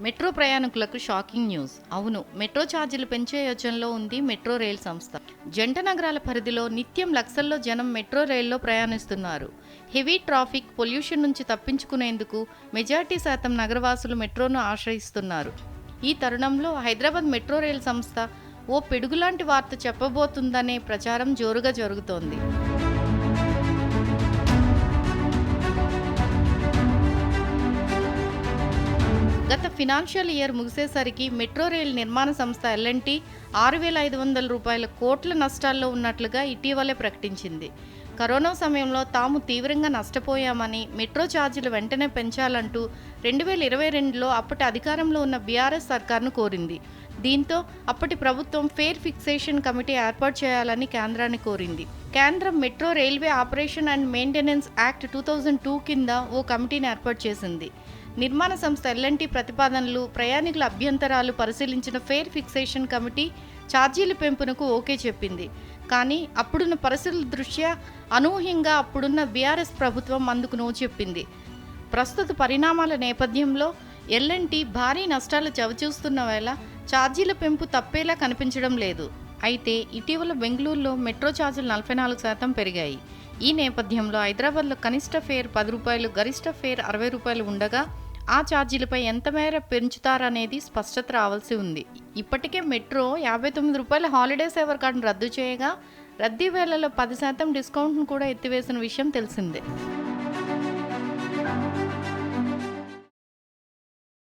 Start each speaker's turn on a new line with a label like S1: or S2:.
S1: Metro ప్రయాణికులకు shocking news. అవును, metro ఛార్జీలు పెంచే యోచనలో ఉంది మెట్రో రైల్ సంస్థ. జంట నగరాల పరిధిలో నిత్యం లక్షల్లో జనం మెట్రో రైల్లో ప్రయాణిస్తున్నారు. హెవీ ట్రాఫిక్, పొల్యూషన్ నుంచి తప్పించుకునేందుకు మెజార్టీ శాతం నగరవాసులు మెట్రోను ఆశ్రయిస్తున్నారు. ఈ తరుణంలో హైదరాబాద్ మెట్రో రైల్ సంస్థ ఓ పిడుగులాంటి వార్త చెప్పబోతుందనే ప్రచారం జోరుగా జరుగుతోంది. గత ఫినాన్షియల్ ఇయర్ ముగిసేసరికి మెట్రో రైల్ నిర్మాణ సంస్థ ఎల్&టీ 6,500 కోట్ల నష్టాల్లో ఉన్నట్లుగా ఇటీవలే ప్రకటించింది. కరోనా సమయంలో తాము తీవ్రంగా నష్టపోయామని, మెట్రో ఛార్జీలు వెంటనే పెంచాలంటూ 2022లో అప్పటి అధికారంలో ఉన్న బీఆర్ఎస్ సర్కార్ను కోరింది. దీంతో అప్పటి ప్రభుత్వం ఫేర్ ఫిక్సేషన్ కమిటీ ఏర్పాటు చేయాలని కేంద్రాన్ని కోరింది. కేంద్రం metro railway operation and maintenance act 2002 కింద ఓ కమిటీని ఏర్పాటు చేసింది. నిర్మాణ సంస్థ ఎల్&టీ ప్రతిపాదనలు, ప్రయాణికుల అభ్యంతరాలు పరిశీలించిన ఫేర్ ఫిక్సేషన్ కమిటీ ఛార్జీల పెంపునకు ఓకే చెప్పింది. కానీ అప్పుడున్న పరిస్థితుల దృష్ట్యా అనూహ్యంగా అప్పుడున్న బీఆర్ఎస్ ప్రభుత్వం అందుకు నో చెప్పింది. ప్రస్తుత పరిణామాల నేపథ్యంలో ఎల్&టీ భారీ నష్టాలు చవిచూస్తున్న వేళ ఛార్జీల పెంపు తప్పేలా కనిపించడం లేదు. అయితే ఇటీవల బెంగళూరులో మెట్రో ఛార్జీలు 44% పెరిగాయి. ఈ నేపథ్యంలో హైదరాబాద్లో కనిష్ట ఫేర్ రూ. 10, గరిష్ట ఫేర్ రూ. 60 ఉండగా ఆ ఛార్జీలపై ఎంత మేర పెంచుతారనేది స్పష్టత రావాల్సి ఉంది. ఇప్పటికే మెట్రో రూ. 59 హాలిడే సేవర్ కార్డును రద్దు చేయగా, రద్దీ వేళల్లో 10% డిస్కౌంట్ను కూడా ఎత్తివేసిన విషయం తెలిసిందే.